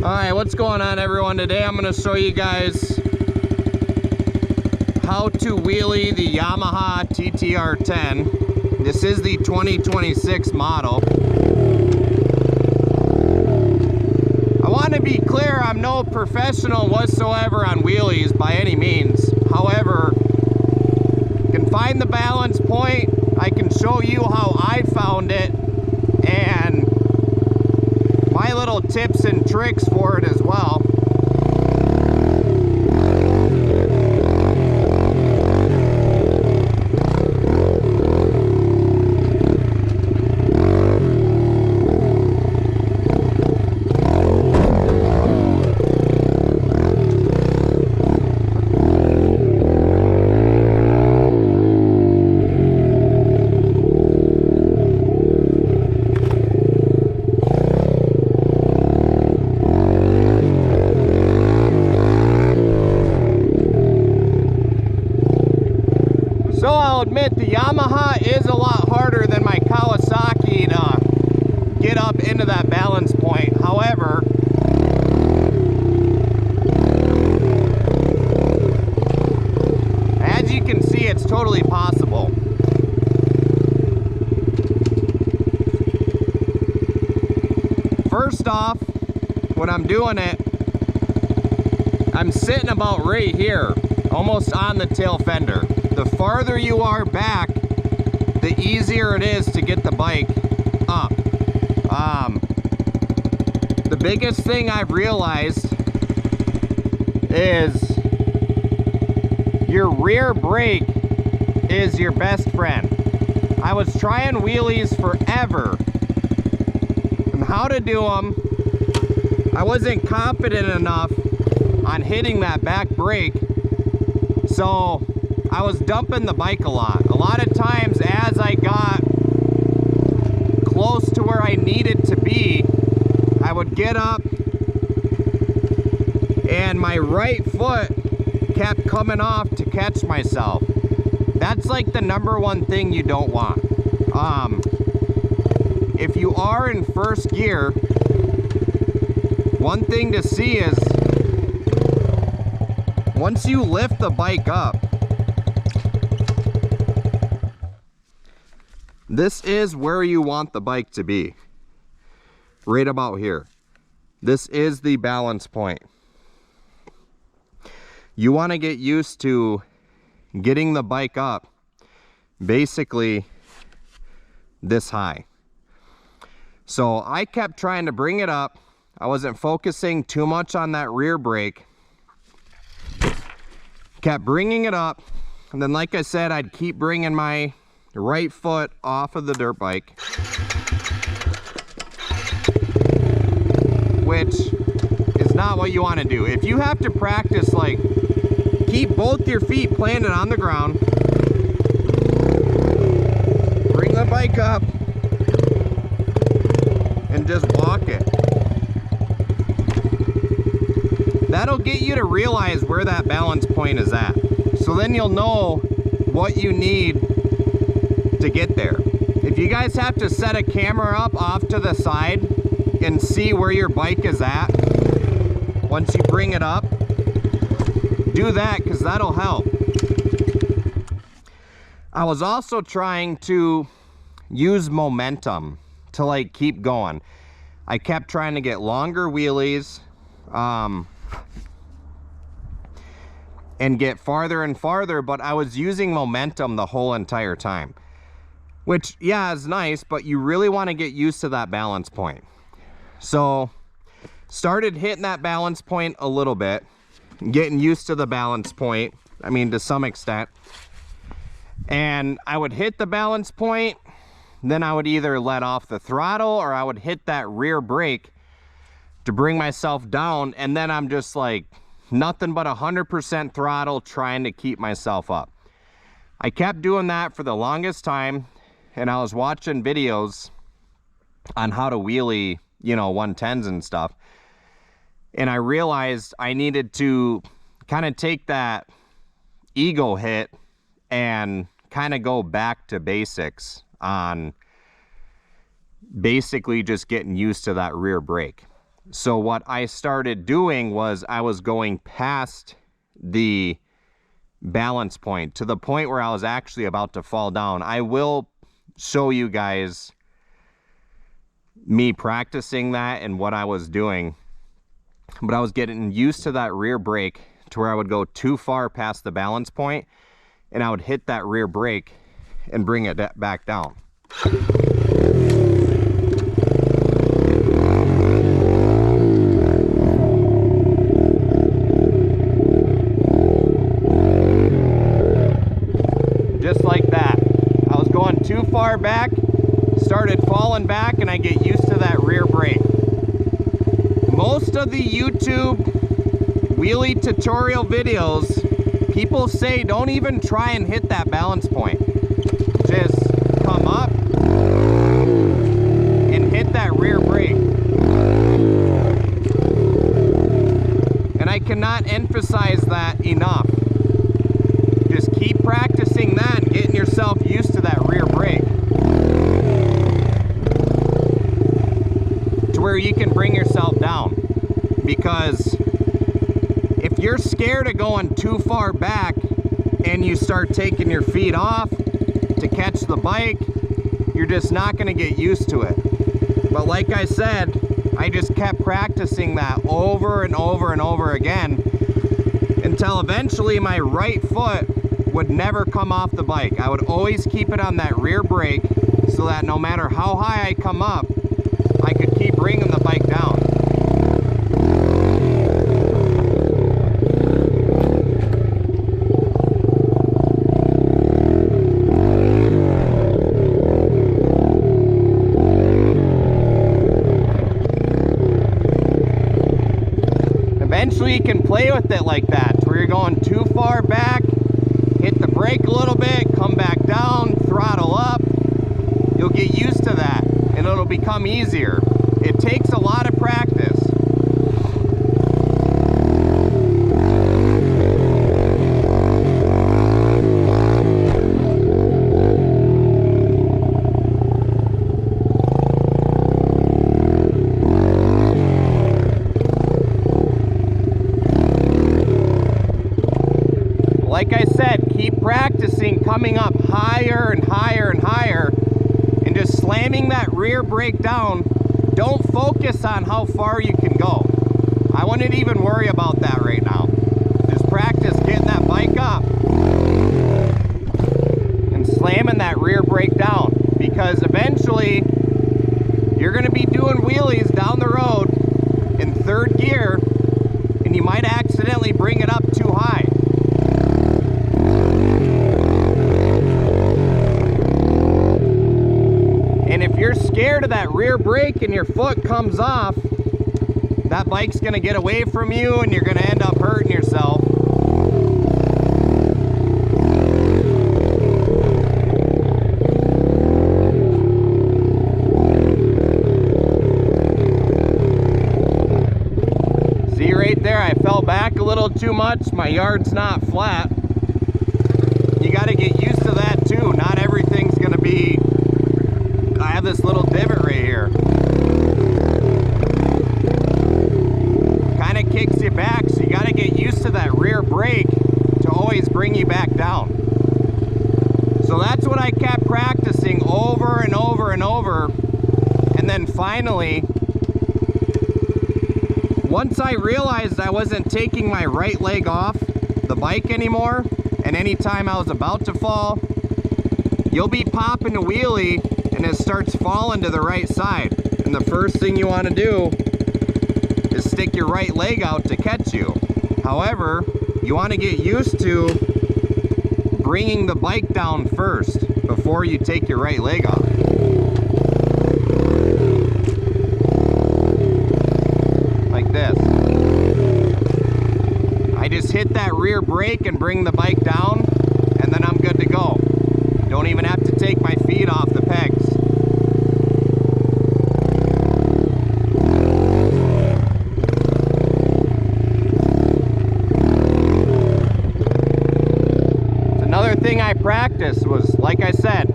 Alright, what's going on everyone? Today I'm going to show you guys how to wheelie the Yamaha TTR10. This is the 2026 model. I want to be clear, I'm no professional whatsoever on wheelies by any means. However, I can find the balance point, I can show you how I found it, and my little tips and tricks for it as well. So I'll admit the Yamaha is a lot harder than my Kawasaki to get up into that balance point. However, as you can see, it's totally possible. First off, when I'm doing it, I'm sitting about right here, almost on the tail fender. The farther you are back, the easier it is to get the bike up. The biggest thing I've realized is your rear brake is your best friend. I was trying wheelies forever and how to do them. I wasn't confident enough on hitting that back brake, so I was dumping the bike a lot. A lot of times as I got close to where I needed to be, I would get up and my right foot kept coming off to catch myself. That's like the number one thing you don't want. If you are in first gear, one thing to see is once you lift the bike up, this is where you want the bike to be, right about here. This is the balance point. You want to get used to getting the bike up basically this high. So I kept trying to bring it up. I wasn't focusing too much on that rear brake. Kept bringing it up, and then like I said, I'd keep bringing my right foot off of the dirt bike, which is not what you want to do. If you have to practice, like, keep both your feet planted on the ground, bring the bike up, and just walk it. That'll get you to realize where that balance point is at. So then you'll know what you need to get there. If you guys have to set a camera up off to the side and see where your bike is at once you bring it up, do that, because that'll help. I was also trying to use momentum to like keep going. I kept trying to get longer wheelies and get farther and farther, but I was using momentum the whole entire time. Which, yeah, is nice, but you really want to get used to that balance point. So, started hitting that balance point a little bit, getting used to the balance point, I mean, to some extent. And I would hit the balance point, then I would either let off the throttle or I would hit that rear brake to bring myself down, and then I'm just like, nothing but 100% throttle trying to keep myself up. I kept doing that for the longest time. And I was watching videos on how to wheelie, you know, 110s and stuff. And I realized I needed to kind of take that ego hit and kind of go back to basics on basically just getting used to that rear brake. So what I started doing was I was going past the balance point to the point where I was actually about to fall down. I will show you guys me practicing that and what I was doing, but I was getting used to that rear brake to where I would go too far past the balance point and I would hit that rear brake and bring it back down. Just like that. I was going too far back, started falling back, and I get used to that rear brake. Most of the YouTube wheelie tutorial videos, people say don't even try and hit that balance point. Just come up and hit that rear brake. And I cannot emphasize that enough. Just keep practicing that and getting yourself used to that rear brake to where you can bring yourself down. Because if you're scared of going too far back and you start taking your feet off to catch the bike, you're just not going to get used to it. But like I said, I just kept practicing that over and over and over again until eventually my right foot would never come off the bike. I would always keep it on that rear brake so that no matter how high I come up, I could keep bringing the bike down. Eventually you can play with it like that, to where you're going too far back, hit the brake a little bit, come back down, throttle up. You'll get used to that and it'll become easier. It takes a lot of practice. Like I said, keep practicing coming up higher and higher and higher and just slamming that rear brake down. Don't focus on how far you can go. I wouldn't even worry about that right now. Just practice getting that bike up and slamming that rear brake down, because eventually you're going to be doing wheelies down the road in third gear and you might accidentally bring it up too high. And if you're scared of that rear brake and your foot comes off, that bike's gonna get away from you and you're gonna end up hurting yourself. See right there, I fell back a little too much. My yard's not flat. You gotta get used to that too. Not everything's gonna be, I have this little divot right here. Kind of kicks you back, so you got to get used to that rear brake to always bring you back down. So that's what I kept practicing over and over and over. And then finally, once I realized I wasn't taking my right leg off the bike anymore, and anytime I was about to fall, you'll be popping a wheelie and it starts falling to the right side. And the first thing you want to do is stick your right leg out to catch you. However, you want to get used to bringing the bike down first before you take your right leg off. Like this. I just hit that rear brake and bring the bike down, and then I'm good to go. Don't even have to take my feet off the pegs. Another thing I practiced was, like I said,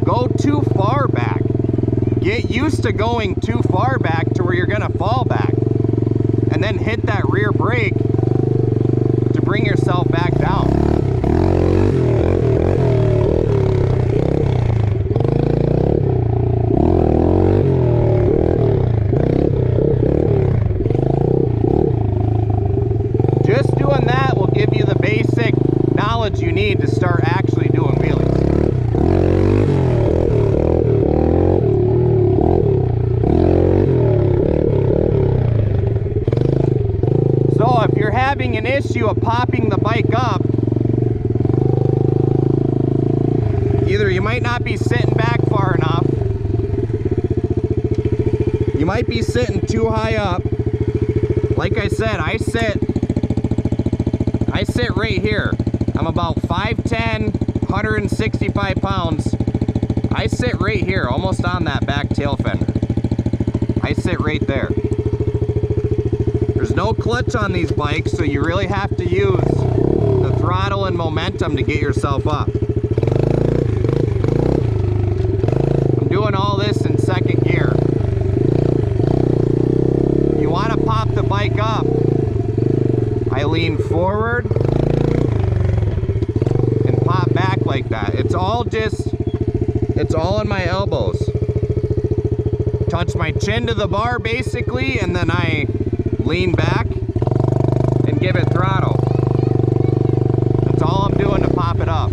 go too far back. get used to going too far back to where you're gonna fall back, and then hit that rear brake to bring yourself back down. Just doing that will give you the basic knowledge you need to start actually doing wheelies. So if you're having an issue of popping the bike up, either you might not be sitting back far enough, you might be sitting too high up. Like I said, I sit right here. I'm about 5'10", 165 pounds. I sit right here, almost on that back tail fender. I sit right there. There's no clutch on these bikes, so you really have to use the throttle and momentum to get yourself up. I'm doing all this in second gear. You want to pop the bike up, I lean forward and pop back like that. It's all in my elbows. Touch my chin to the bar basically, and then I lean back and give it throttle. That's all I'm doing to pop it up.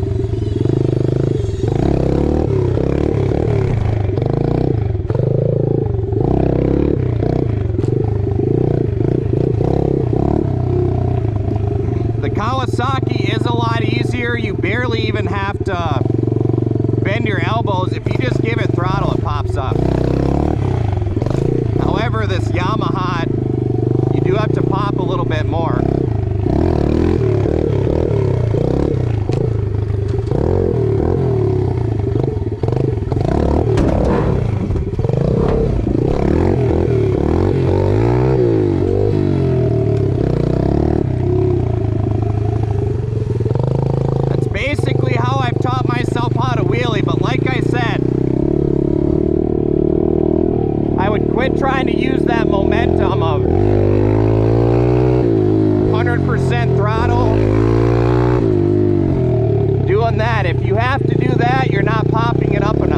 The Kawasaki is a lot easier. You barely even have to bend your elbows. If you just give it throttle, it pops up. However, this Yamaha, you do have to pop a little bit more. That's basically how I've taught myself how to wheelie, but like I said, I would quit trying to use that momentum of 100% throttle. Doing that, if you have to do that, you're not popping it up enough.